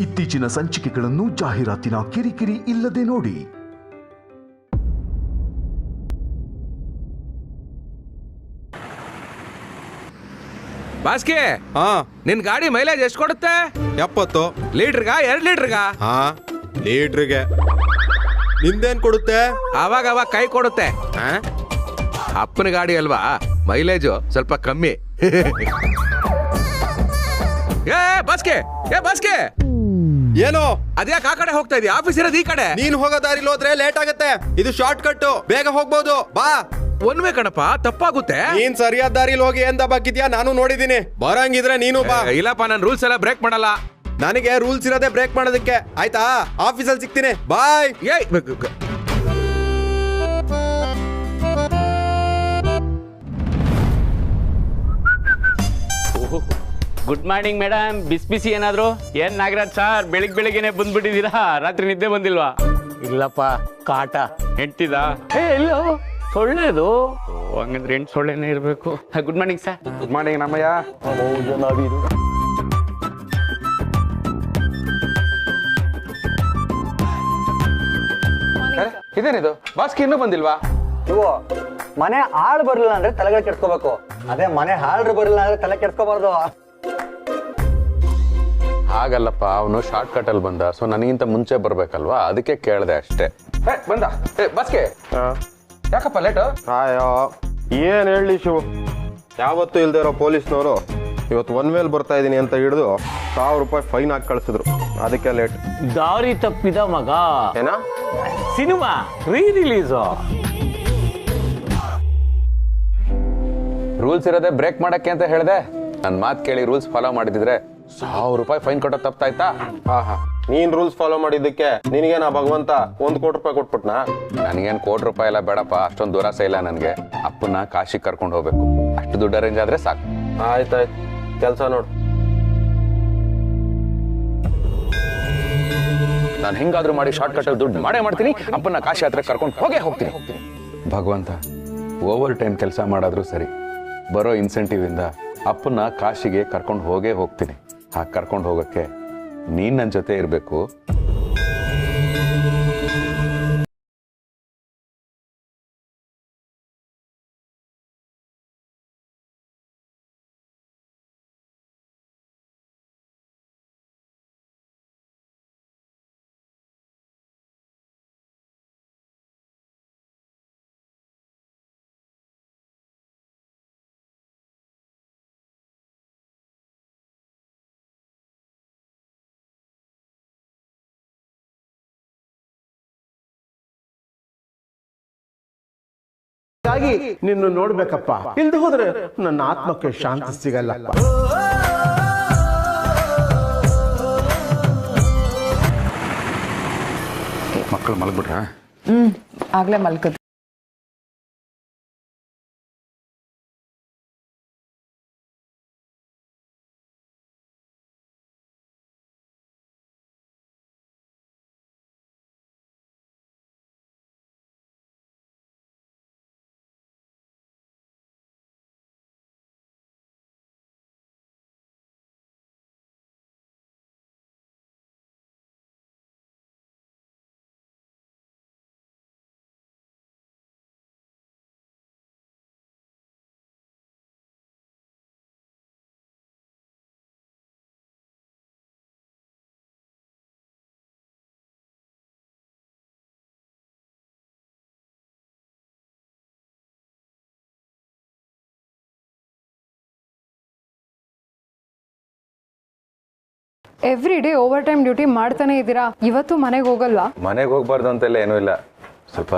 ಇತ್ತೀಚಿನ ಸಂಚಿಕೆಗಳನ್ನು ಜಾಹೀರಾತಿನ ಕಿರಿಕಿರಿ ಇಲ್ಲದೆ ನೋಡಿ. ಬಾಸ್ಕಿ, ನಿನ್ ಗಾಡಿ ಮೈಲೇಜ್ ಎಷ್ಟು ಕೊಡುತ್ತೆ? 70 ಲೀಟರ್ಗ 2 ಲೀಟರ್ಗ? ಲೀಟ್ರಿಗೆ. ನಿಂದೇನ್ ಕೊಡುತ್ತೆ? ಅವಾಗ ಕೈ ಕೊಡುತ್ತೆ. ಅಪ್ಪನ ಗಾಡಿ ಅಲ್ವಾ, ಮೈಲೇಜು ಸ್ವಲ್ಪ ಕಮ್ಮಿ. ಬಾಸ್ಕೆ ಏನು ಅದ್ಯಾಕೆ ಆ ಕಡೆ ಹೋಗ್ತಾ ಇದೀಯ? ಆಫೀಸ್ ಇರೋದು ಈ ಕಡೆ. ನೀನ್ ಹೋಗೋ ದಾರಿಲಿ ಹೋದ್ರೆ ಲೇಟ್ ಆಗುತ್ತೆ. ಇದು ಶಾರ್ಟ್ ಕಟ್, ಬೇಗ ಹೋಗ್ಬೋದು. ಬಾ. ಒನ್ವೇ ಕಣಪ್ಪ, ತಪ್ಪಾಗುತ್ತೆ. ನೀನ್ ಸರಿಯಾದ ದಾರಿಲಿ ಹೋಗಿ ಏನ್ ದಬ್ಬಾಕಿದ್ಯಾ ನಾನು ನೋಡಿದೀನಿ. ಬರಂಗಿದ್ರೆ ನೀನು ಬಾ. ಇಲ್ಲಪ್ಪ, ನಾನು ರೂಲ್ಸ್ ಎಲ್ಲ ಬ್ರೇಕ್ ಮಾಡಲ್ಲ. ನನಗೆ ರೂಲ್ಸ್ ಇರೋದೇ ಬ್ರೇಕ್ ಮಾಡೋದಕ್ಕೆ. ಆಯ್ತಾ? ಆಫೀಸಲ್ಲಿ ಸಿಗ್ತೀನಿ. Bye. Good morning madam. Busy ಏನಾದ್ರು? ಏನ್ ನಾಗರಾಜ್ ಸರ್, ಬೆಳಿಗ್ಗೆನೆ ಬಂದ್ಬಿಟ್ಟಿದ್ದೀರಾ? ರಾತ್ರಿ ನಿದ್ದೆ ಬಂದಿಲ್ವಾ? ಇಲ್ಲಪ್ಪ, ಕಾಟ ಹೆಂಡ್ತಿದ. ಇಲ್ಲ, ಸೊಳ್ಳೆದು. ಹಂಗಂದ್ರೆ ಹೆಂಟ್ ಸೊಳ್ಳೆನೇ ಇರ್ಬೇಕು. Good morning sir. Good morning ನಮ್ಮಯ್ಯ. ಇದೇನಿದು? ಬಾಸ್ಕಿ ಇನ್ನೂ ಬಂದಿಲ್ವಾ? ಇವು ಮನೆ ಹಾಳು ಬರಲಿಲ್ಲ ಅಂದ್ರೆ ತಲೆಗಳು ಕೆಡ್ಸ್ಕೋಬೇಕು. ಅದೇ ಮನೆ ಹಾಳು ಬರಲಿಲ್ಲ ಅಂದ್ರೆ ತಲೆ ಕೆಡ್ಸ್ಕೋಬಾರ್ದು. ಹಾಗಲ್ಲಪ್ಪ, ಅವನು ಶಾರ್ಟ್ ಕಟ್ ಅಲ್ಲಿ ಬಂದ, ಸೊ ನನಗಿಂತ ಮುಂಚೆ ಬರ್ಬೇಕಲ್ವಾ, ಅದಕ್ಕೆ ಕೇಳಿದೆ ಅಷ್ಟೇ. ಬಂದ ಬಾಸ್ಕೆ. ಯಾಕಪ್ಪ ಲೇಟು? ಅಯ್ಯೋ, ಏನ್ ಹೇಳಿ ಶಿವು, ಯಾವತ್ತೂ ಇಲ್ದೇ ಇರೋ ಪೊಲೀಸ್ನವರು ಇವತ್ತು ಒನ್ ವೇಲ್ ಬರ್ತಾ ಇದೀನಿ ಅಂತ ಹಿಡಿದು 1000 ರೂಪಾಯಿ ಫೈನ್ ಹಾಕಿ ಕಳಿಸಿದ್ರು. ಅದಕ್ಕೆ ಲೇಟ್. ದಾರಿ ತಪ್ಪಿದ ಮಗ. ಏನ? ಸಿನಿಮಾ ರೀ ರಿಲೀಸು. ರೂಲ್ಸ್ ಇರೋದೇ ಬ್ರೇಕ್ ಮಾಡಕ್ಕೆ ಅಂತ ಹೇಳಿದೆ. ನನ್ನ ಮಾತು ಕೇಳಿ ರೂಲ್ಸ್ ಫಾಲೋ ಮಾಡಿದ್ರೆ 1000 ರೂಪಾಯಿ ಫೈನ್ ಕೊಟ್ಟೋ ತಪ್ಪಾಯ್ತಾ? ನೀನ್ ರೂಲ್ಸ್ ಫಾಲೋ ಮಾಡಿದ್ದಕ್ಕೆ ನಿನಗೇನ ಭಗವಂತ 1 ಕೋಟಿ ರೂಪಾಯಿ ಕೊಟ್ಬಿಟ್ನಾ? ನನಗೇನು ಕೋಟಿ ರೂಪಾಯಿ ಎಲ್ಲ ಬೇಡಪ್ಪ, ಅಷ್ಟೊಂದು ದೂರಾಸೆ ಇಲ್ಲ ನನಗೆ. ಅಪ್ಪನ ಕಾಶಿಗೆ ಕರ್ಕೊಂಡು ಹೋಗ್ಬೇಕು, ಅಷ್ಟು ದುಡ್ಡು ಅರೇಂಜ್ ಆದ್ರೆ ಸಾಕು. ಆಯ್ತಾಯ್ತು, ಕೆಲಸ ನೋಡು. ನಾನು ಹೆಂಗಾದ್ರೂ ಮಾಡಿ ಶಾರ್ಟ್ ಕಟ್ ದುಡ್ಡು ಮಾಡೇ ಮಾಡ್ತೀನಿ. ಅಪ್ಪನ ಕಾಶಿ ಹತ್ರ ಕರ್ಕೊಂಡು ಹೋಗ್ತೀನಿ. ಭಗವಂತ, ಓವರ್ ಟೈಮ್ ಕೆಲಸ ಮಾಡಾದ್ರೂ ಸರಿ, ಬರೋ ಇನ್ಸೆಂಟಿವ್ ಇಂದ ಅಪ್ಪನ ಕಾಶಿಗೆ ಕರ್ಕೊಂಡು ಹೋಗ್ತೀನಿ. ಹಾಗೆ ಕರ್ಕೊಂಡು ಹೋಗಕ್ಕೆ ನೀನ್ ನನ್ನ ಜೊತೆ ಇರಬೇಕು. ಹಾಗಾಗಿ ನಿನ್ನ ನೋಡ್ಬೇಕಪ್ಪ, ಇಲ್ದ ಹೋದ್ರೆ ನನ್ನ ಆತ್ಮಕ್ಕೆ ಶಾಂತಿ ಸಿಗಲ್ಲಪ್ಪ. ಮಕ್ಕಳು ಮಲಗ್ಬಿಟ್ರ? ಆಗ್ಲೇ ಮಲ್ಕದ್. Every day overtime duty ಮಾಡ್ತಾನೆ ಇದ್ದೀರಾ, ಇವತ್ತು ಮನೆಗೆ ಹೋಗಲ್ವಾ? ಮನೆಗೆ ಹೋಗ್ಬಾರ್ದು ಅಂತೆಲ್ಲ ಏನೂ ಇಲ್ಲ, ಸ್ವಲ್ಪ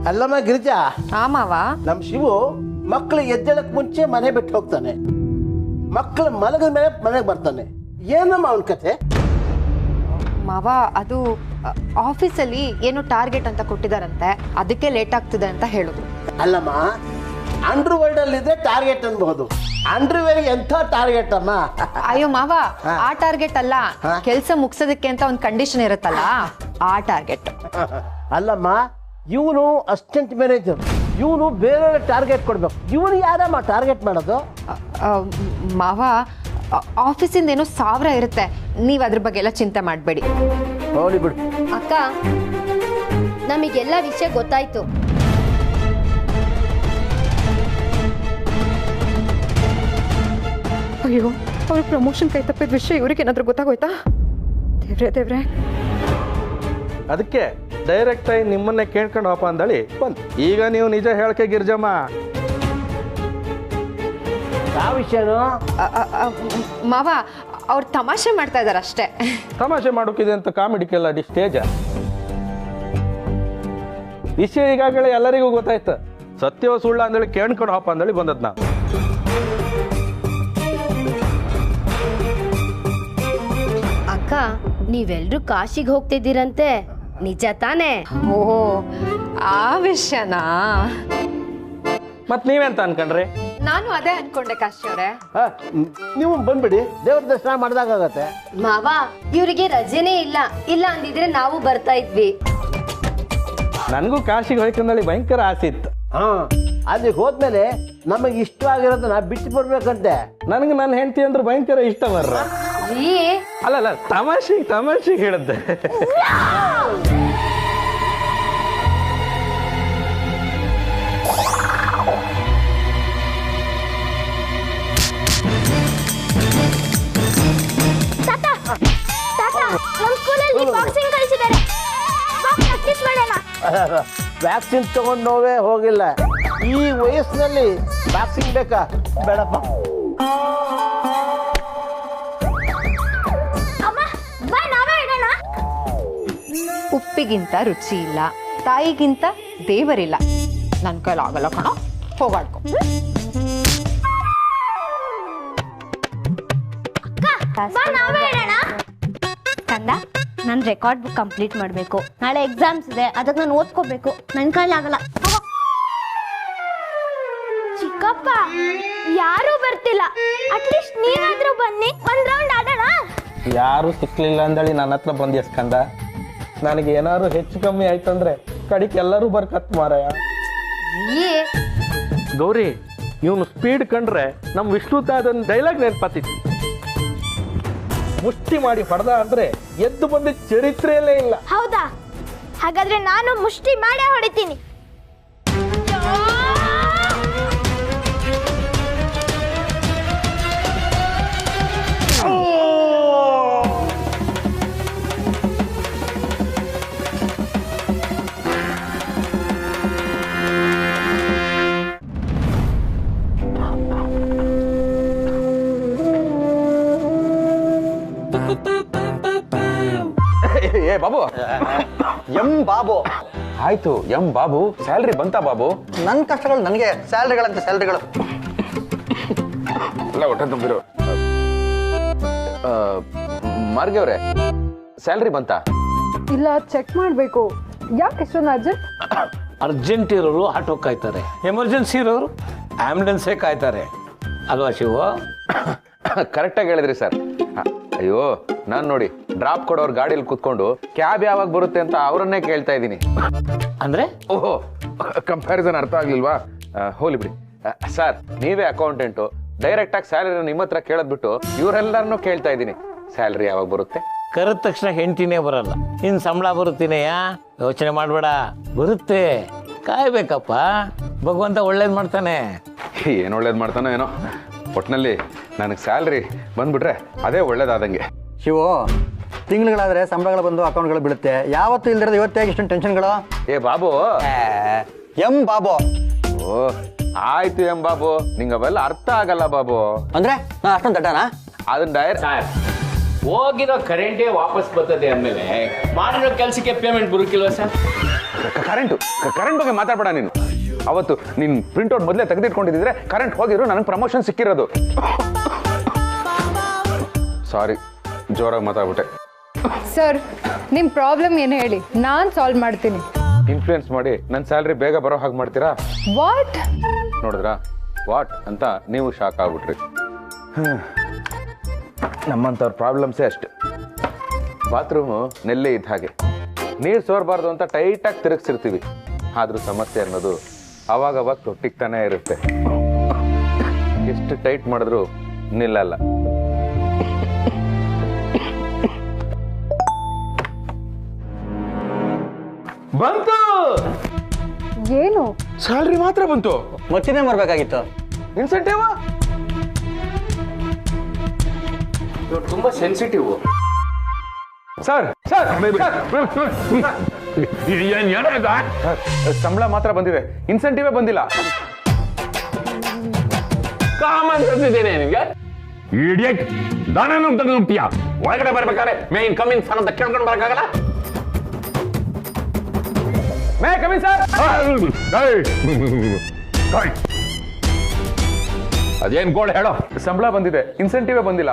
ಅಲ್ಲಮ್ಮ ಗಿರಿಜಾ, ಆಮಾವ ನಮ್ ಶಿವು ಮಕ್ಳು ಎದ್ದೇಳಕ್ ಮುಂಚೆ ಮನೆ ಬಿಟ್ಟು ಹೋಗ್ತಾನೆ, ಮಕ್ಳು ಮಲಗಿದ ಮೇಲೆ ಮನೆಗೆ ಬರ್ತಾನೆ. ಏನಮ್ಮ ಅವನ ಕತೆ? ಮಾವ ಅದು ಆಫೀಸಲ್ಲಿ ಏನೋ ಟಾರ್ಗೆಟ್ ಅಂತ ಕೊಟ್ಟಿದಾರಂತೆ, ಅದಕ್ಕೆ ಲೇಟ್ ಆಗ್ತಿದೆ ಅಂತ ಹೇಳಿದ್ರು. ಅಲ್ಲಮ್ಮ, ಅಂಡರ್ ವರ್ಲ್ಡ್ ಅಲ್ಲಿ ಇದ್ರೆ ಟಾರ್ಗೆಟ್ ಅನ್ಬಹುದು, ಅಂಡರ್ವೇರ್ ಎಂಥ ಟಾರ್ಗೆಟ್ ಅಮ್ಮ? ಅಯ್ಯೋ ಮಾವ, ಆ ಟಾರ್ಗೆಟ್ ಅಲ್ಲ, ಕೆಲ್ಸ ಮುಗ್ಸೋದಕ್ಕೆ ಅಂತ ಒಂದು ಕಂಡೀಷನ್ ಇರುತ್ತಲ್ಲ, ಆ ಟಾರ್ಗೆಟ್. ಅಲ್ಲಮ್ಮ, ಇವನು ಅಸಿಸ್ಟೆಂಟ್ ಮ್ಯಾನೇಜರ್, ಇವನು ಬೇರೆ ಟಾರ್ಗೆಟ್ ಕೊಡ್ಬೇಕು. ಇವನು ಯಾರಮ್ಮ ಟಾರ್ಗೆಟ್ ಮಾಡೋದು? ಮಾವ, ಆಫೀಸಿಂದ ಏನೋ 1000 ಇರುತ್ತೆ, ನೀವು ಅದ್ರ ಬಗ್ಗೆ ಎಲ್ಲ ಚಿಂತೆ ಮಾಡಬೇಡಿ. ಹೋಗ್ಲಿ ಬಿಡು. ಅಕ್ಕ, ನಮಗೆಲ್ಲ ವಿಷಯ ಗೊತ್ತಾಯ್ತು. ಅಯ್ಯೋ, ಅವ್ರ ಪ್ರಮೋಷನ್ ಕೈ ತಪ್ಪಿದ ವಿಷಯ ಇವ್ರಿಗೆ ಏನಾದ್ರೂ ಗೊತ್ತಾಗೋಯ್ತಾ? ದೇವ್ರೆ. ಅದಕ್ಕೆ ಡೈರೆಕ್ಟ್ ಆಗಿ ನಿಮ್ಮನ್ನೇ ಕೇಳ್ಕೊಂಡು ಹೋಪ ಅಂದಳಿ ಬಂದು. ಈಗ ನೀವು ನಿಜ ಹೇಳ್ಕೆ ಗಿರ್ಜಮ್ಮ. ಯಾವ ವಿಷಯನೋ? ಮಾವ, ಅವ್ರು ತಮಾಷೆ ಮಾಡ್ತಾ ಇದಾರೆ ಅಷ್ಟೇ. ತಮಾಷೆ ಮಾಡೋಕಿದೆ ಅಂತ ಕಾಮಿಡಿಕೆಲ್ಲ ಸ್ಟೇಜ. ವಿಷಯ ಈಗಾಗಲೇ ಎಲ್ಲರಿಗೂ ಗೊತ್ತಾಯ್ತು. ಸತ್ಯವ ಸುಳ್ಳ ಅಂದೇಳಿ ಕೇಳ್ಕೊಂಡು ಹೋಪ ಅಂದೇಳಿ ಬಂದದ್ ನಾವು. ಅಕ್ಕ, ನೀವೆಲ್ರೂ ಕಾಶಿಗೆ ಹೋಗ್ತಿದ್ದೀರಂತೆ, ನಿಜ ತಾನೇ? ಓ, ಆ ವಿಷಯನಾ? ಮತ್ ನೀವೆಂತ ಅನ್ಕೊಂಡ್ರಿ? ನಾನು ಅದೇ ಅನ್ಕೊಂಡೆ ಕಾಶಿ ಅವರೇ. ನೀವು ಬಂದ್ಬಿಡಿ, ದೇವ್ರ ದರ್ಶನ ಮಾಡ್ದಾಗತ್ತೆ. ಮಾವ, ಇವರಿಗೆ ರಜೆನೇ ಇಲ್ಲ ಅಂದಿದ್ರೆ ನಾವು ಬರ್ತಾ ಇದ್ವಿ. ನನಗೂ ಕಾಶಿಗೆ ಹೋಯ್ಕಂದಳಿ ಭಯಂಕರ ಆಸೆ ಇತ್ತು. ಅಲ್ಲಿಗೆ ಹೋದ್ಮೇಲೆ ನಮಗೆ ಇಷ್ಟವಾಗಿರೋದನ್ನ ಬಿಟ್ಟು ಬರ್ಬೇಕಂತೆ. ನನಗೆ ನನ್ನ ಹೆಂಡತಿ ಅಂದ್ರೆ ಭಯಂಕರ ಇಷ್ಟ ಬರ್ರ. ಅಲ್ಲ ತಮಾಷೆ ಹೇಳಿದ್ದೆ. ವ್ಯಾಕ್ಸಿನ್ ತಗೊಂಡು ನೋವೇ ಹೋಗಿಲ್ಲ. ಈ ವಯಸ್ಸಿನಲ್ಲಿ ವ್ಯಾಕ್ಸಿನ್ ಬೇಕಾ? ಬೇಡಪ್ಪ. ಉಪ್ಪಿಗಿಂತ ರುಚಿ ಇಲ್ಲ, ತಾಯಿಗಿಂತ ದೇವರಿಲ್ಲ. ನನ್ನ ಕೈಲಾಗಲ್ಲ ಕಣ, ಹೋಗಾಡ್ಕೊ. ಕಂದ, ನಾನು ರೆಕಾರ್ಡ್ ಬುಕ್ ಕಂಪ್ಲೀಟ್ ಮಾಡಬೇಕು. ನಾಳೆ ಎಕ್ಸಾಮ್ಸ್ ಇದೆ, ಅದಕ್ಕೆ ನಾನು ಓದ್ಕೋಬೇಕು. ನನ್ನ ಕೈಲಾಗಲ್ಲ. ಚಿಕ್ಕಪ್ಪ, ಯಾರೂ ಬರ್ತಿಲ್ಲ, ಅಟ್ಲೀಸ್ಟ್ ನೀವಾದ್ರೂ ಬನ್ನಿ, ಒಂದ್ ರೌಂಡ್ ಆಡೋಣ. ಯಾರು ಸಿಕ್ಲಿಲ್ಲ ಅಂದಳಿ ನನ್ನ ಹತ್ರ ಬಂದ್ ಎಸ್ಕಂದ. ನನಗೆ ಏನಾದ್ರು ಹೆಚ್ಚು ಕಮ್ಮಿ ಆಯ್ತಂದ್ರೆ ಕಡಿಕ್ ಎಲ್ಲರೂ ಬರ್ಕತ್ ಮಾರಾಯ. ಗೌರಿ, ಇವನು ಸ್ಪೀಡ್ ಕಂಡ್ರೆ ನಮ್ ವಿಷ್ಣು ತಾದನ್ ಡೈಲಾಗ್ ನೆನಪಾತಿತ್ತು. ಮುಷ್ಟಿ ಮಾಡಿ ಹೊಡೆದ ಅಂದ್ರೆ ಎದ್ದು ಬಂದ ಚರಿತ್ರೆಯಲ್ಲೇ ಇಲ್ಲ. ಹೌದಾ? ಹಾಗಾದ್ರೆ ನಾನು ಮುಷ್ಟಿ ಮಾಡೇ ಹೊಡಿತೀನಿ. ಏ ಬಾಬು, ಎಂ ಬಾಬು ಆಯ್ತು ಎಂ ಬಾಬು. ಸ್ಯಾಲ್ರಿ ಬಂತಾ ಬಾಬು? ನನ್ನ ಕಷ್ಟಗಳು ನನಗೆ, ಸ್ಯಾಲ್ರಿಗಳಂತೆ ಸ್ಯಾಲ್ರಿಗಳು. ಎಲ್ಲ ಹೊಟ್ಟೆ ತುಂಬಿರು. ಮಾರ್ಗೆ ಅವ್ರೆ, ಸ್ಯಾಲ್ರಿ ಬಂತಾ? ಇಲ್ಲ, ಚೆಕ್ ಮಾಡಬೇಕು. ಯಾಕೆ ಎಷ್ಟೊಂದು ಅರ್ಜೆಂಟ್? ಅರ್ಜೆಂಟ್ ಇರೋರು ಆಟೋ ಕಾಯ್ತಾರೆ, ಎಮರ್ಜೆನ್ಸಿ ಇರೋರು ಆಂಬುಲೆನ್ಸೇ ಕಾಯ್ತಾರೆ ಅಲ್ವಾ ಶಿವು? ಕರೆಕ್ಟಾಗಿ ಹೇಳಿದ್ರಿ ಸರ್. ಅಯ್ಯೋ, ನಾನು ನೋಡಿ ಡ್ರಾಪ್ ಕೊಡೋರು ಗಾಡಿಯಲ್ಲಿ ಕೂತ್ಕೊಂಡು ಕ್ಯಾಬ್ ಯಾವಾಗ ಬರುತ್ತೆ ಅಂತ ಅವರನ್ನೇ ಕೇಳ್ತಾ ಇದ್ದೀನಿ. ಅಂದ್ರೆ ಓಹೋ, ಕಂಪ್ಯಾರಿಸನ್ ಅರ್ಥ ಆಗ್ಲಿಲ್ವಾ? ಹೋಲಿ ಬಿಡಿ ಸರ್. ನೀವೇ ಅಕೌಂಟೆಂಟು, ಡೈರೆಕ್ಟ್ ಆಗಿ ಸ್ಯಾಲರಿ ನಿಮ್ಮ ಹತ್ರ ಕೇಳದ್ ಬಿಟ್ಟು ಇವರೆಲ್ಲರನ್ನೂ ಕೇಳ್ತಾ ಇದ್ದೀನಿ, ಸ್ಯಾಲರಿ ಯಾವಾಗ ಬರುತ್ತೆ? ಕರೆದ ತಕ್ಷಣ ಹೆಂಡ್ತಿನೇ ಬರಲ್ಲ. ಇನ್ ಸಂಬಳ ಬರುತ್ತೀನೆಯಾ? ಯೋಚನೆ ಮಾಡ್ಬೇಡ, ಬರುತ್ತೆ. ಕಾಯ್ಬೇಕಪ್ಪ, ಭಗವಂತ ಒಳ್ಳೇದ್ ಮಾಡ್ತಾನೆ. ಏನು ಒಳ್ಳೇದು ಮಾಡ್ತಾನೋ ಏನೋ. ಒಟ್ಟಿನಲ್ಲಿ ನನಗೆ ಸ್ಯಾಲ್ರಿ ಬಂದ್ಬಿಟ್ರೆ ಅದೇ ಒಳ್ಳೇದಾದಂಗೆ. ಶಿವು, ತಿಂಗಳುಗಳಾದ್ರೆ ಸಂಬಳಗಳು ಬಂದು ಅಕೌಂಟ್ಗಳು ಬೀಳುತ್ತೆ. ಯಾವತ್ತೂ ಇಲ್ದಿರೋದು ಇವತ್ತೇ ಇಷ್ಟೊಂದು ಟೆನ್ಷನ್ಗಳು. ಏ ಬಾಬು, ಎಂ ಬಾಬು. ಓ ಆಯ್ತು ಎಂ ಬಾಬು, ನಿಂಗೆ ಅವೆಲ್ಲ ಅರ್ಥ ಆಗಲ್ಲ ಬಾಬು. ಅಂದ್ರೆ ನಾ ಅಷ್ಟೊಂದು ದಡ್ಡನಾ? ಅದನ್ನ ಹೋಗಿರೋ ಕರೆಂಟೇ ವಾಪಸ್ ಬರ್ತದೆ ಅಂದಮೇಲೆ ಮಾಡಿರೋ ಕೆಲಸಕ್ಕೆ ಪೇಮೆಂಟ್ ಬರುತ್ತಿಲ್ವಾ ಸರ್? ಕರೆಂಟ್ ಬಗ್ಗೆ ಮಾತಾಡ್ಬೇಡ ನೀನು. ಅವತ್ತು ನೀನು ಪ್ರಿಂಟ್ಔಟ್ ಮೊದಲೇ ತೆಗೆದಿಟ್ಕೊಂಡಿದ್ರೆ ಕರೆಂಟ್ ಹೋಗಿದ್ರು ನನಗೆ ಪ್ರಮೋಷನ್ ಸಿಕ್ಕಿರೋದು. ಸಾರಿ, ಜೋರಾಗಿ ಮಾತಾಡ್ಬಿಟ್ಟೆ. ಸರ್, ನಿಮ್ಮ ಪ್ರಾಬ್ಲಮ್ ಏನು ಹೇಳಿ, ನಾನು ಸಾಲ್ವ್ ಮಾಡ್ತೀನಿ. ಇನ್ಫ್ಲೂಯೆನ್ಸ್ ಮಾಡಿ ನನ್ನ ಸ್ಯಾಲ್ರಿ ಬೇಗ ಬರೋ ಹಾಗೆ ಮಾಡ್ತೀರಾ? ವಾಟ್? ನೋಡಿದ್ರಾ ವಾಟ್ ಅಂತ ನೀವು ಶಾಕ್ ಆಗ್ಬಿಟ್ರಿ. ನಮ್ಮಂಥವ್ರ ಪ್ರಾಬ್ಲಮ್ಸೇ ಅಷ್ಟು. ಬಾತ್ರೂಮು ನೆಲ್ಲೆ ಇದ್ದ ಹಾಗೆ, ನೀರು ಸೋರಬಾರ್ದು ಅಂತ ಟೈಟಾಗಿ ತಿರುಗಿಸಿರ್ತೀವಿ. ಆದರೂ ಸಮಸ್ಯೆ ಅನ್ನೋದು ಅವಾಗವಾಗ ತೊಟ್ಟಿಗ್ತಾನೆ ಇರುತ್ತೆ. ಎಷ್ಟು ಟೈಟ್ ಮಾಡಿದ್ರು ನಿಲ್ಲಲ್ಲ. ಬಂತು. ಏನು? ಸ್ಯಾಲ್ರಿ ಮಾತ್ರ ಬಂತು. ಮತ್ತಿನೇ ಬರ್ಬೇಕಾಗಿತ್ತು. ಇನ್ಸೆಂಟಿವ್ ತುಂಬಾ ಸೆನ್ಸಿಟಿವ್ ಸರ್. ಸಂಬಳ ಮಾತ್ರ ಬಂದಿದೆ, ಇನ್ಸೆಂಟಿವೇ ಬಂದಿಲ್ಲ. ಕಾಮನ್ ತಂದಿದ್ದೇನೆ ನಿಮಗೆ. ಇಡಿಯಟ್, ದಾನನು ತೆಗೆದುಂಟಿಯಾ? ಒಳಗಡೆ ಬರ್ಬೇಕಾದ್ರೆ ಮೇ ಇನ್ ಕಮಿಂಗ್ ಸರ್ ಅಂತ ಕೇಳ್ಕೊಂಡು ಬರಕ್ಕಾಗಲ್ಲ? May coming sir. ಅದೇನ್ ಗೋಳು ಹೇಳೋ. ಸಂಬಳ ಬಂದಿದೆ, ಇನ್ಸೆಂಟಿವೇ ಬಂದಿಲ್ಲ.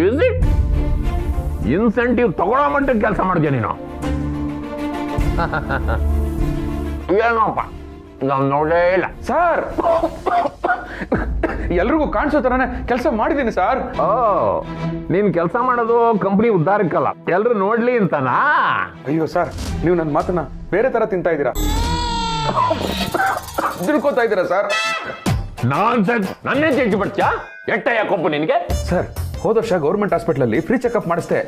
Is it? ಇನ್ಸೆಂಟಿವ್ ತಗೊಳ್ಳೋ ಮಟ್ಟಕ್ಕೆ ಕೆಲಸ ಮಾಡಿದ್ಯಾ ನೀನು? ಏನೋಪ್ಪ, ನಾವು ನೋಡೇ ಇಲ್ಲ ಸರ್. ಎಲ್ರಿಗೂ ಕಾಣಿಸೋ ತರನೇ ಕೆಲಸ ಮಾಡಿದ್ದೀನಿ ಸರ್. ನೀನ್ ಕೆಲಸ ಮಾಡೋದು ಕಂಪನಿ ಉದ್ಧಾರಕ್ಕಲ್ಲ, ಎಲ್ರು ನೋಡ್ಲಿ ಅಂತನಾ? ಅಯ್ಯೋ ಸರ್, ನೀವು ನನ್ನ ಮಾತನ್ನ ಬೇರೆ ತರ ತಿಂತಾ ಇದ್ದೀರಾ, ತಿಳ್ಕೊತಾ ಇದ್ದೀರಾ ಸರ್. ನಾನ್ ಸರ್ ನನ್ನೇ ಚೇಂಜ್ ಬರ್ತೀಯಾ? ಎಟ್ಟಯ್ಯ ಕೊಂಪು ನಿನಗೆ? ಸರ್, ಹೋದ ವರ್ಷ ಗೌರ್ಮೆಂಟ್ ಹಾಸ್ಪಿಟಲ್ ಫ್ರೀ ಚೆಕಪ್ ಮಾಡಿಸ್ದೆ.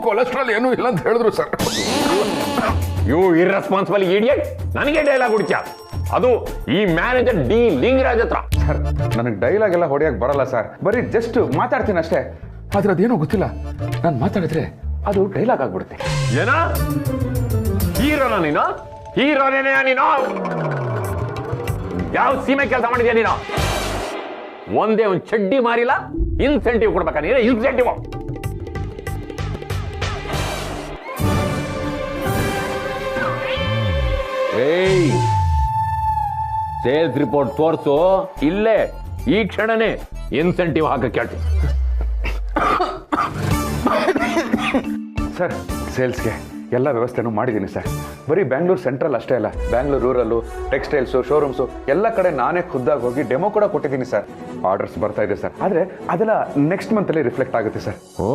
ಕೊಲೆಸ್ಟ್ರಾಲ್ ಏನೂ ಇಲ್ಲ ಅಂತ ಹೇಳಿದ್ರು ಸರ್. ಯು ಇರ್ರೆಸ್ಪಾನ್ಸಿಬಲ್ ಇಡಿಯಟ್, ನನಗೆ ಡೈಲಾಗ್ ಹುಡುಕ್ಯಾ? ಅದು ಈ ಮ್ಯಾನೇಜರ್ ಡಿ ಲಿಂಗರಾಜ್ ಹತ್ರ. ಸರ್, ನನಗೆ ಡೈಲಾಗ್ ಎಲ್ಲ ಹೊಡೆಯಕ್ಕೆ ಬರಲ್ಲ ಸರ್, ಬರೀ ಜಸ್ಟ್ ಮಾತಾಡ್ತೀನಿ ಅಷ್ಟೇ. ಆದ್ರೆ ಅದೇನೋ ಗೊತ್ತಿಲ್ಲ, ನಾನು ಮಾತಾಡಿದ್ರೆ ಅದು ಡೈಲಾಗ್ ಆಗ್ಬಿಡುತ್ತೆ. ಏನ ಹೀರೋನ ನೀನು? ಹೀರೋನೇನೇ ನೀನು? ಯಾವ ಸೀಮೆ ಕೆಲಸ ಮಾಡಿದ್ಯಾ ನೀನು? ಒಂದೇ ಒಂದು ಚಡ್ಡಿ ಮಾರಿಲ್ಲ, ಇನ್ಸೆಂಟಿವ್ ಕೊಡ್ಬೇಕಾ ನೀನು? ಇನ್ಸೆಂಟಿವ್ ಏಯ್, ಸೇಲ್ಸ್ ರಿಪೋರ್ಟ್ ತೋರ್ಸು, ಇಲ್ಲೇ ಈ ಕ್ಷಣನೇ ಇನ್ಸೆಂಟಿವ್ ಹಾಕಕ್ಕೆ ಹೇಳ್ತೀನಿ. ಸರ್, ಸೇಲ್ಸ್ಗೆ ಎಲ್ಲ ವ್ಯವಸ್ಥೆನೂ ಮಾಡಿದ್ದೀನಿ ಸರ್. ಬರೀ ಬ್ಯಾಂಗ್ಳೂರ್ ಸೆಂಟ್ರಲ್ ಅಷ್ಟೇ ಅಲ್ಲ, ಬ್ಯಾಂಗ್ಳೂರ್ ರೂರಲ್ಲು, ಟೆಕ್ಸ್ಟೈಲ್ಸು, ಶೋರೂಮ್ಸು ಎಲ್ಲ ಕಡೆ ನಾನೇ ಖುದ್ದಾಗಿ ಹೋಗಿ ಡೆಮೋ ಕೂಡ ಕೊಟ್ಟಿದ್ದೀನಿ ಸರ್. ಆರ್ಡರ್ಸ್ ಬರ್ತಾ ಇದೆ ಸರ್, ಆದರೆ ಅದೆಲ್ಲ ನೆಕ್ಸ್ಟ್ ಮಂತಲ್ಲಿ ರಿಫ್ಲೆಕ್ಟ್ ಆಗುತ್ತೆ ಸರ್. ಓ,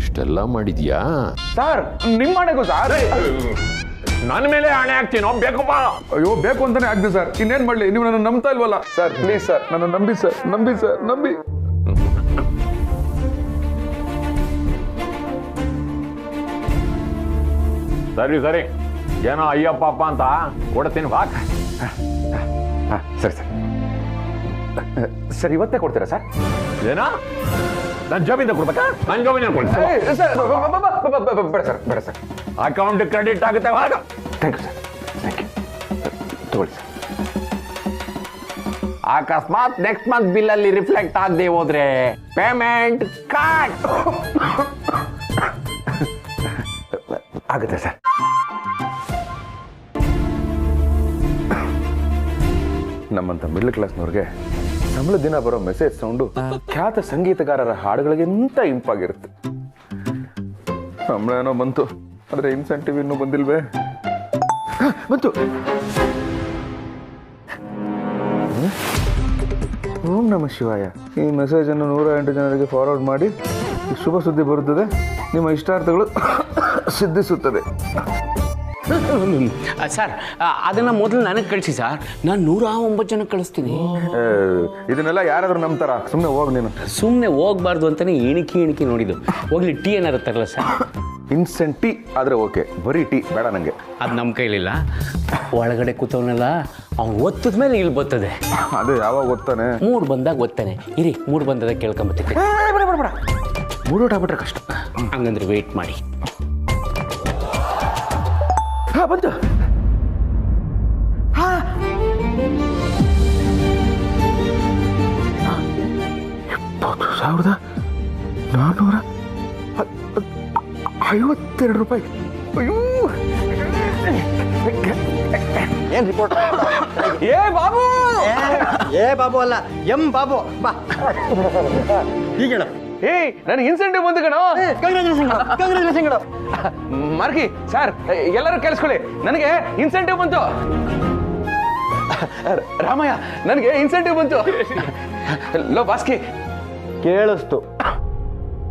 ಇಷ್ಟೆಲ್ಲ ಮಾಡಿದ್ಯಾ ಸರ್? ನಿಮ್ಮ ಮನೆಗೂ ಸರ್. ನನ್ನ ಮೇಲೆ ಹಣೆ ಹಾಕ್ತೀನೋ? ಬೇಕಪ್ಪ. ಅಯ್ಯೋ, ಬೇಕು ಅಂತಾನೆ ಆಗ್ದೆ ಸರ್, ಇನ್ನೇನ್ ಮಾಡ್ಲಿ? ನೀವು ನನ್ನ ನಂಬ್ತಾ ಇಲ್ವಲ್ಲ ಸರ್. ಪ್ಲೀಸ್ ಸರ್, ನನ್ನ ನಂಬಿ ಸರ್, ನಂಬಿ ಸರ್, ನಂಬಿ. ಸರಿ ಸರಿ, ಏನೋ ಅಯ್ಯಪ್ಪ ಅಂತ ಕೊಡ್ತೀನಿ, ಬಾಕ್. ಸರಿ ಸರ್. ಸರ್, ಇವತ್ತೇ ಕೊಡ್ತೀರಾ ಸರ್? ಏನೋ ನನ್ನ ಜಾಬಿಂದ ಕೊಡ್ಬೇಕಾ? ನನ್ನ ಜಾಬಿನ ಕೊಡ್ತೀನಿ. ಬೇಡ ಸರ್, ಬೇಡ ಸರ್. ಅಕೌಂಟ್ ಕ್ರೆಡಿಟ್ ಆಗುತ್ತೆ. Thank you sir, thank you. ತಗೊಳ್ಳಿ ಸರ್. ಅಕಸ್ಮಾತ್ ನೆಕ್ಸ್ಟ್ ಮಂತ್ ಬಿಲ್ ಅಲ್ಲಿ ರಿಫ್ಲೆಕ್ಟ್ ಆಗದೆ ಹೋದ್ರೆ ಪೇಮೆಂಟ್ ಕಟ್ ಆಗುತ್ತೆ ಸರ್. ನಮ್ಮಂತ ಮಿಡ್ಲ್ ಕ್ಲಾಸ್ನವ್ರಿಗೆ ಸಂಬಳ ದಿನ ಬರೋ ಮೆಸೇಜ್ ಸೌಂಡು ಖ್ಯಾತ ಸಂಗೀತಗಾರರ ಹಾಡುಗಳಿಗಿಂತ ಇಂಪಾಗಿರುತ್ತೆ. ಸಂಬಳ ಏನೋ ಬಂತು, ಆದ್ರೆ ಇನ್ಸೆಂಟಿವ್ ಇನ್ನೂ ಬಂದಿಲ್ವೇ? ಬಂತು. ಓಂ ನಮಃ ಶಿವಾಯ. ಈ ಮೆಸೇಜ್ ಅನ್ನು 108 ಜನರಿಗೆ ಫಾರ್ವರ್ಡ್ ಮಾಡಿ, ಶುಭ ಸುದ್ದಿ ಬರುತ್ತದೆ, ನಿಮ್ಮ ಇಷ್ಟಾರ್ಥಗಳು ಸಿದ್ಧಿಸುತ್ತದೆ. ಸರ್, ಅದನ್ನ ಮೊದಲು ನನಗೆ ಕಳಿಸಿ ಸರ್, ನಾನು 109 ಜನಕ್ಕೆ ಕಳಿಸ್ತೀನಿ. ಇದನ್ನೆಲ್ಲ ಯಾರಾದ್ರೂ ನಂಬ್ತಾರ? ಸುಮ್ಮನೆ ಹೋಗ್ ನೀನು. ಸುಮ್ಮನೆ ಹೋಗ್ಬಾರ್ದು ಅಂತಾನೆ ಇಣಿಕಿ ನೋಡಿದ್ದು. ಹೋಗ್ಲಿ, ಟೀ ಏನಾರು ತರಲ್ಲ ಸರ್? ಇನ್ಸೆಂಟಿ ಆದ್ರೆ ಓಕೆ, ಬರೀ ಟೀ ಬೇಡ ನಂಗೆ. ಅದು ನಮ್ಮ ಕೈಲಿಲ್ಲ. ಒಳಗಡೆ ಕೂತವನಲ್ಲ, ಅವ್ನು ಒತ್ತದ ಮೇಲೆ ಇಲ್ಲಿ ಬರ್ತದೆ. ಅದೇ ಯಾವಾಗ ಓದ್ತಾನೆ? ಮೂಡ್ ಬಂದಾಗ ಓದ್ತಾನೆ. ಇರಿ, ಮೂಡ್ ಬಂದಾಗ ಕೇಳ್ಕೊಂಬತ್ತೀನಿ. ಮೂಡೋಟ ಆಗ್ಬಿಟ್ರೆ ಕಷ್ಟ. ಹಂಗಂದ್ರೆ ವೇಟ್ ಮಾಡಿ. ಬಂತು. 70,000 52 ರೂಪಾಯಿ. ಅಯ್ಯೋ ಏನ್ ರಿಪೋರ್ಟ್? ಏ ಬಾಬು, ಏ ಬಾಬು ಅಲ್ಲ, ಎಂ ಬಾಬು. ಬಾ ಈಗ ಹೇಳು. ಏಯ್ ನನಗೆ ಇನ್ಸೆಂಟಿವ್ ಬಂತು ಕಣೋ. ಕಂಗ್ರಾಚುಲೇಷನ್. ಮಾರ್ಗಿ ಸರ್, ಎಲ್ಲರೂ ಕೇಳಿಸ್ಕೊಳ್ಳಿ, ನನಗೆ ಇನ್ಸೆಂಟಿವ್ ಬಂತು. ರಾಮಯ್ಯ, ನನಗೆ ಇನ್ಸೆಂಟಿವ್ ಬಂತು. ಲೋ ಬಾಸ್ಕಿ, ಕೇಳಿಸ್ತು,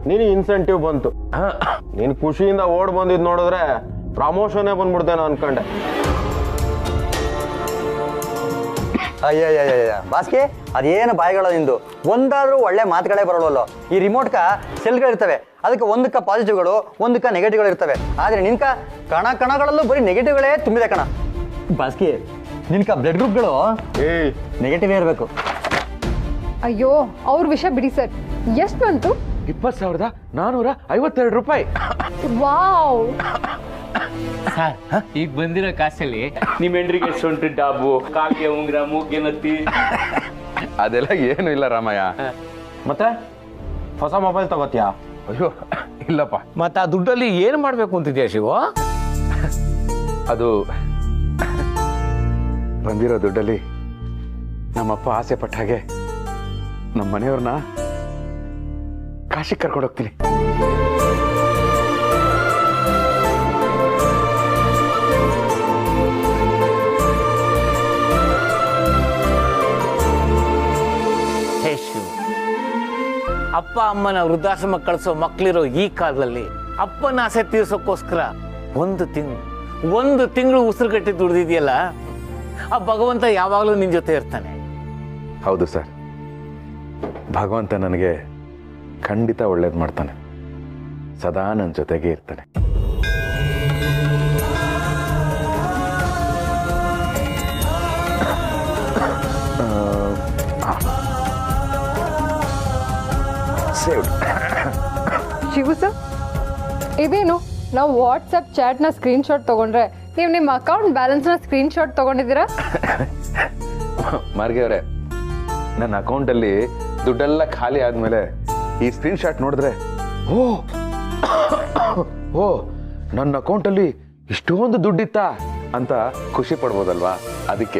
ನೀನು ಇನ್ಸೆಂಟಿವ್ ಬಂತು. ನೀನು ಖುಷಿಯಿಂದ ಓಡ್ ಬಂದಿದ್ ನೋಡಿದ್ರೆ ಪ್ರಮೋಷನ್ನೇ ಬಂದ್ಬಿಡ್ತೇನೋ ಅನ್ಕೊಂಡೆ. ಅಯ್ಯ ಬಾಸ್ಕೆ, ಅದೇನು ಬಾಯಿಗಳು ನಿಂದು, ಒಂದಾದ್ರೂ ಒಳ್ಳೆ ಮಾತುಗಳೇ ಬರೋಲ್ಲ. ಈ ರಿಮೋಟ್ಕ ಸೆಲ್ಗಳಿರ್ತವೆ, ಅದಕ್ಕೆ ಒಂದಕ್ಕ ಪಾಸಿಟಿವ್ಗಳು ಒಂದಕ್ಕ ನೆಗೆಟಿವ್ಗಳು ಇರ್ತವೆ. ಆದ್ರೆ ನಿನ್ಕ ಕಣಗಳಲ್ಲೂ ಬರೀ ನೆಗೆಟಿವ್ಗಳೇ ತುಂಬಿದೆ ಕಣ. ಬಾಸ್ಕೆ, ನಿನ್ಕ ಬ್ಲಡ್ ಗ್ರೂಪ್ಗಳು ನೆಗೆಟಿವ್ ಇರಬೇಕು. ಅಯ್ಯೋ, ಅವ್ರ ವಿಷಯ ಬಿಡಿ ಸರ್. ಎಷ್ಟು ಬಂತು? 20,452 ರೂಪಾಯಿ. ವಾವ್. ಸರ್, ಈಗ ಬಂದಿರೋ ಕಾಸಲ್ಲಿ ನಿಮ್ಮ ಹೆಂಡ್ರಿಗೆ ಸೊಂಟು ಡಾಬು, ಕಾಲ್ಗೆ ಉಂಗ್ರ, ಮೂಗ್ಗೆ ನತ್ತಿ ಅದೆಲ್ಲ ಏನು ಇಲ್ಲ ರಾಮಯ್ಯ. ಮತ್ತೆ ಹೊಸ ಮೊಬೈಲ್ ತಗೋತೀಯಾ? ಅಯ್ಯೋ ಇಲ್ಲಪ್ಪ. ಮತ್ತೆ ಆ ದುಡ್ಡಲ್ಲಿ ಏನು ಮಾಡ್ಬೇಕು ಅಂತಿದ್ಯಾ ಶಿವ? ಅದು ಬಂದಿರೋ ದುಡ್ಡಲ್ಲಿ ನಮ್ಮಪ್ಪ ಆಸೆ ಪಟ್ಟ ಹಾಗೆ ನಮ್ಮ ಮನೆಯವ್ರನ್ನ ಕಾಶಿಗೆ ಕರ್ಕೊಂಡು ಹೋಗ್ತೀನಿ. ಹೇ ಶಿವ, ಅಪ್ಪ ಅಮ್ಮನ ವೃದ್ಧಾಶ್ರಮ ಕಳಿಸೋ ಮಕ್ಕಳಿರೋ ಈ ಕಾಲದಲ್ಲಿ ಅಪ್ಪನ ಆಸೆ ತೀರ್ಸೋಕ್ಕೋಸ್ಕರ ಒಂದು ತಿಂಗಳು ಉಸಿರು ಕಟ್ಟಿ ದುಡ್ದಿದೆಯಲ್ಲ, ಆ ಭಗವಂತ ಯಾವಾಗಲೂ ನಿನ್ ಜೊತೆ ಇರ್ತಾನೆ. ಹೌದು ಸರ್, ಭಗವಂತ ನನಗೆ ಖಂಡಿತ ಒಳ್ಳೇದು ಮಾಡ್ತಾನೆ, ಸದಾ ನನ್ನ ಜೊತೆಗೆ ಇರ್ತಾನೆ. ಶಿವು ಸರ್, ಇದೇನು ನಾವು ವಾಟ್ಸಪ್ ಚಾಟ್ನ ಸ್ಕ್ರೀನ್ಶಾಟ್ ತಗೊಂಡ್ರೆ ನೀವು ನಿಮ್ಮ ಅಕೌಂಟ್ ಬ್ಯಾಲೆನ್ಸ್ನ ಸ್ಕ್ರೀನ್ಶಾಟ್ ತಗೊಂಡಿದ್ದೀರಾ? ಮಾರ್ಗಿ ಅವರೇ, ನನ್ನ ಅಕೌಂಟಲ್ಲಿ ದುಡ್ಡೆಲ್ಲ ಖಾಲಿ ಆದ್ಮೇಲೆ ಈ ಸ್ಕ್ರೀನ್ಶಾಟ್ ನೋಡಿದ್ರೆ ಓ ನನ್ನ ಅಕೌಂಟಲ್ಲಿ ಇಷ್ಟೊಂದು ದುಡ್ಡಿತ್ತಾ ಅಂತ ಖುಷಿ ಪಡ್ಬೋದಲ್ವಾ? ಅದಕ್ಕೆ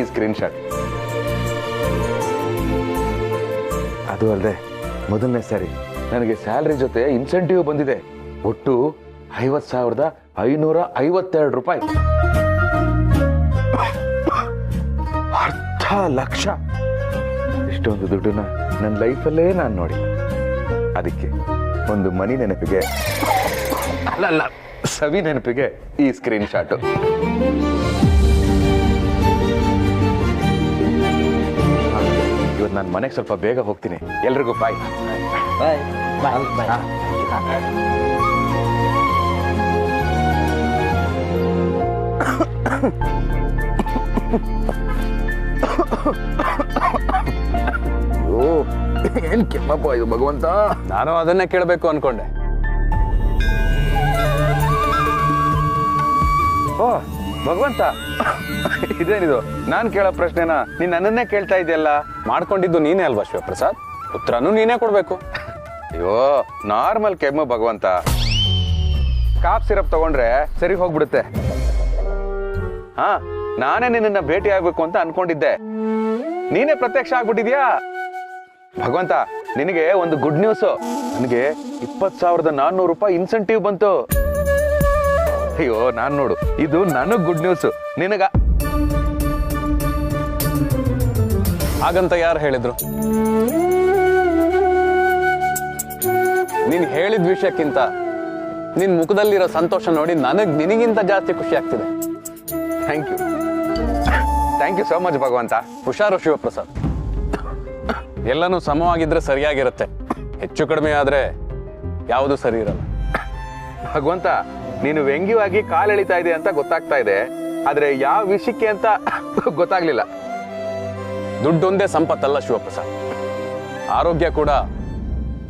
ಈ ಸ್ಕ್ರೀನ್ಶಾಟ್. ಅದು ಅಲ್ಲದೆ ಮೊದಲನೇ ಸಾರಿ ನನಗೆ ಸ್ಯಾಲ್ರಿ ಜೊತೆ ಇನ್ಸೆಂಟಿವ್ ಬಂದಿದೆ. ಒಟ್ಟು 50,552 ರೂಪಾಯಿ. $500,000. ಇಷ್ಟೊಂದು ದುಡ್ಡನ್ನ ನನ್ನ ಲೈಫಲ್ಲೇ ನಾನು ನೋಡಿ. ಅದಕ್ಕೆ ಒಂದು ಮನಿ ನೆನಪಿಗೆ ಅಲ್ಲ ಸವಿ ನೆನಪಿಗೆ ಈ ಸ್ಕ್ರೀನ್ ಶಾಟ್. ಇವತ್ತು ನಾನು ಮನೆಗೆ ಸ್ವಲ್ಪ ಬೇಗ ಹೋಗ್ತೀನಿ. ಎಲ್ರಿಗೂ ಬಾಯ್. ಬಾಯ್ ಬಾಯ್ ಬಾಯ್. ಏನ್ ಕೆಮ್ಮಪ್ಪ ಇದು ಭಗವಂತ. ನಾನು ಅದನ್ನೇ ಕೇಳಬೇಕು ಅನ್ಕೊಂಡೆ. ಓ ಭಗವಂತ, ಇದೇನಿದು ನಾನು ಕೇಳೋ ಪ್ರಶ್ನೆನ ನೀನ್ ನನ್ನನ್ನೇ ಕೇಳ್ತಾ ಇದೆಯಲ್ಲ? ಮಾಡ್ಕೊಂಡಿದ್ದು ನೀನೇ ಅಲ್ವಾ ಶಿವಪ್ರಸಾದ್, ಉತ್ತರನೂ ನೀನೇ ಕೊಡ್ಬೇಕು. ಅಯ್ಯೋ ನಾರ್ಮಲ್ ಕೆಮ್ಮು ಭಗವಂತ, ಕಾಫ್ ಸಿರಪ್ ತಗೊಂಡ್ರೆ ಸರಿ ಹೋಗ್ಬಿಡುತ್ತೆ. ಹಾ, ನಾನೇ ನಿನ್ನ ಭೇಟಿ ಆಗ್ಬೇಕು ಅಂತ ಅನ್ಕೊಂಡಿದ್ದೆ, ನೀನೇ ಪ್ರತ್ಯಕ್ಷ ಆಗ್ಬಿಟ್ಟಿದ್ಯಾ. ಭಗವಂತ, ನಿನಗೆ ಒಂದು ಗುಡ್ ನ್ಯೂಸ್. ನನಗೆ 20,400 ರೂಪಾಯಿ ಇನ್ಸೆಂಟಿವ್ ಬಂತು. ಅಯ್ಯೋ ನಾನ್ ನೋಡು, ಇದು ನನಗ್ ಗುಡ್ ನ್ಯೂಸ್, ನಿನಗ ಹಾಗಂತ ಯಾರು ಹೇಳಿದ್ರು? ನೀನ್ ಹೇಳಿದ ವಿಷಯಕ್ಕಿಂತ ನಿನ್ ಮುಖದಲ್ಲಿರೋ ಸಂತೋಷ ನೋಡಿ ನಿನಗಿಂತ ಜಾಸ್ತಿ ಖುಷಿ ಆಗ್ತಿದೆ. ಥ್ಯಾಂಕ್ ಯು ಸೋ ಮಚ್ ಭಗವಂತ. ಹುಷಾರು ಶಿವಪ್ರಸಾದ್, ಎಲ್ಲನೂ ಸಮವಾಗಿದ್ರೆ ಸರಿಯಾಗಿರುತ್ತೆ. ಹೆಚ್ಚು ಕಡಿಮೆ ಆದ್ರೆ ಯಾವುದು ಸರಿ ಇರಲ್ಲ. ಭಗವಂತ, ನೀನು ವ್ಯಂಗ್ಯವಾಗಿ ಕಾಲೆಳಿತಾ ಇದೆ ಅಂತ ಗೊತ್ತಾಗ್ತಾ ಇದೆ, ಆದ್ರೆ ಯಾವ ವಿಷಯಕ್ಕೆ ಅಂತ ಗೊತ್ತಾಗ್ಲಿಲ್ಲ. ದುಡ್ಡೊಂದೇ ಸಂಪತ್ತಲ್ಲ ಶಿವಪ್ರಸಾದ್, ಆರೋಗ್ಯ ಕೂಡ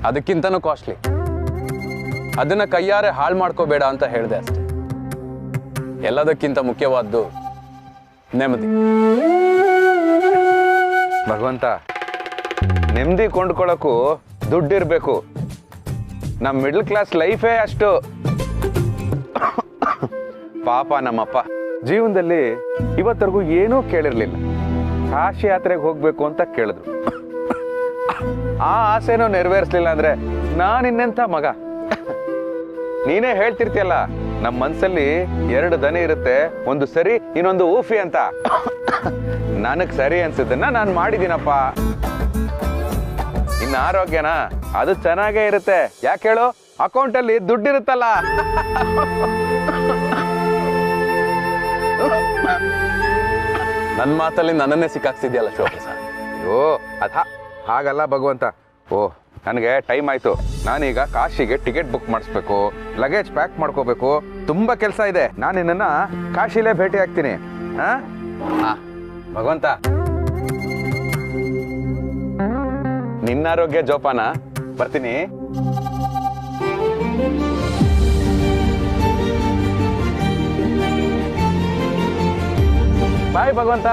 ಅದಕ್ಕಿಂತನೂ ಕಾಸ್ಟ್ಲಿ. ಅದನ್ನ ಕೈಯಾರೆ ಹಾಳು ಮಾಡ್ಕೋಬೇಡ ಅಂತ ಹೇಳಿದೆ ಅಷ್ಟೆ. ಎಲ್ಲದಕ್ಕಿಂತ ಮುಖ್ಯವಾದ್ದು ನೆಮ್ಮದಿ. ಭಗವಂತ, ನೆಮ್ಮದಿ ಕೊಂಡ್ಕೊಳ್ಳೋಕ್ಕೂ ದುಡ್ಡಿರ್ಬೇಕು. ನಮ್ಮ ಮಿಡಲ್ ಕ್ಲಾಸ್ ಲೈಫೇ ಅಷ್ಟು ಪಾಪ ನಮ್ಮಪ್ಪ ಜೀವನದಲ್ಲಿ ಇವತ್ತರೆಗೂ ಏನೂ ಕೇಳಿರ್ಲಿಲ್ಲ. ಕಾಶಿ ಯಾತ್ರೆಗೆ ಹೋಗ್ಬೇಕು ಅಂತ ಕೇಳಿದ್ರು. ಆ ಆಸೆನೂ ನೆರವೇರಿಸ್ಲಿಲ್ಲ ಅಂದ್ರೆ ನಾನಿನ್ನೆಂಥ ಮಗ. ನೀನೇ ಹೇಳ್ತಿರ್ತೀಯಲ್ಲ, ನಮ್ಮ ಮನ್ಸಲ್ಲಿ 2 ದನಿ ಇರುತ್ತೆ, ಒಂದು ಸರಿ ಇನ್ನೊಂದು ಊಫಿ ಅಂತ. ನನಗ್ ಸರಿ ಅನ್ಸಿದ್ದನ್ನ ನಾನು ಮಾಡಿದ್ದೀನಪ್ಪ. ಇನ್ನು ಆರೋಗ್ಯನ ಅದು ಚೆನ್ನಾಗೇ ಇರುತ್ತೆ. ಯಾಕೆ ಹೇಳು, ಅಕೌಂಟಲ್ಲಿ ದುಡ್ಡಿರುತ್ತಲ್ಲ. ನನ್ನ ಮಾತಲ್ಲಿ ನನ್ನನ್ನೇ ಸಿಕ್ಕಾಕ್ತಿದ್ಯಲ್ಲ ಶಿವಪ್ರಸಾದ್. ಅಯ್ಯೋ ಹಾಗಲ್ಲ ಭಗವಂತ. ಓ, ನನಗೆ ಟೈಮ್ ಆಯ್ತು. ನಾನೀಗ ಕಾಶಿಗೆ ಟಿಕೆಟ್ ಬುಕ್ ಮಾಡಿಸ್ಬೇಕು, ಲಗೇಜ್ ಪ್ಯಾಕ್ ಮಾಡ್ಕೋಬೇಕು, ತುಂಬಾ ಕೆಲಸ ಇದೆ. ನಾನು ನಿನ್ನನ್ನ ಕಾಶಿಲೇ ಭೇಟಿ ಆಗ್ತೀನಿ. ಭಗವಂತ, ನಿನ್ನ ಆರೋಗ್ಯ ಜೋಪಾನ. ಬರ್ತೀನಿ. ಬಾಯ್ ಭಗವಂತ.